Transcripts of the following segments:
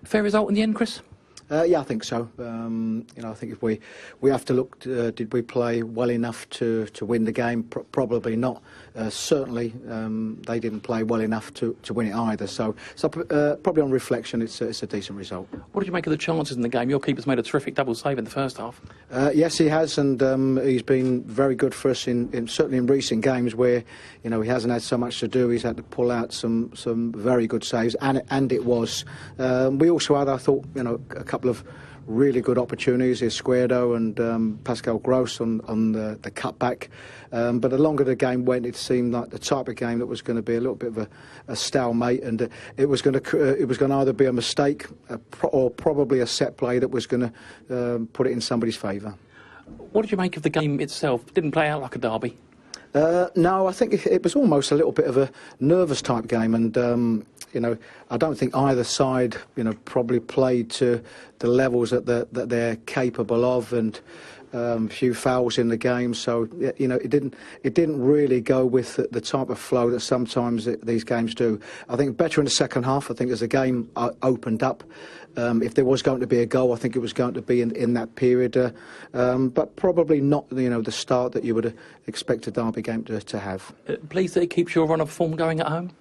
Fair result in the end, Chris? Yeah, I think so. I think if we have to look, did we play well enough to win the game? Probably not. Certainly, they didn't play well enough to win it either. So probably on reflection, it's a decent result. What did you make of the chances in the game? Your keeper's made a terrific double save in the first half. Yes, he has, and he's been very good for us certainly in recent games where he hasn't had so much to do. He's had to pull out some very good saves, and it was. We also had, I thought, a couple of really good opportunities. Esquerdo and Pascal Gross on the cutback. But the longer the game went, it seemed like the type of game that was going to be a little bit of a stalemate, and it was going to either be a mistake or probably a set play that was going to put it in somebody's favour. What did you make of the game itself? It didn't play out like a derby. No, I think it was almost a little bit of a nervous type game, and I don't think either side probably played to the levels that they're capable of, and a few fouls in the game. So it didn't really go with the type of flow that sometimes these games do. I think better in the second half. I think as the game opened up, if there was going to be a goal, I think it was going to be in that period, but probably not the start that you would expect a derby game to have. Pleased that it keeps your run of form going at home?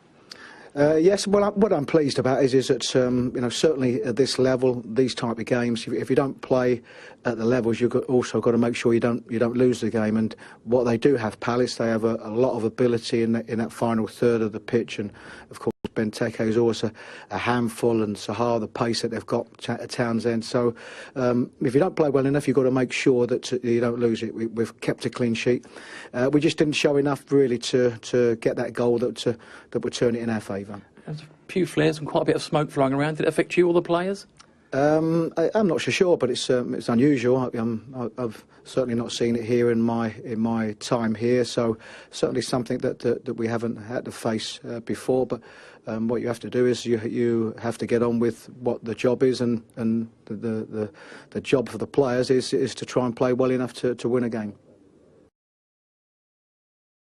Yes, well, what I'm pleased about is that certainly at this level, these type of games, if you don't play at the levels, you've also got to make sure you don't lose the game. And what they do have, Palace, they have a lot of ability in that final third of the pitch, and of course Benteke is always a handful, and Sahar, the pace that they've got at Townsend. So if you don't play well enough, you've got to make sure that you don't lose it. We've kept a clean sheet. We just didn't show enough really to get that goal that would turn it in our favour. There's a few flares and quite a bit of smoke flying around. Did it affect you or the players? I'm not so sure, but it's unusual. I've certainly not seen it here in my time here. So certainly something that we haven't had to face before. But what you have to do is you have to get on with what the job is, and the job for the players is to try and play well enough to win a game.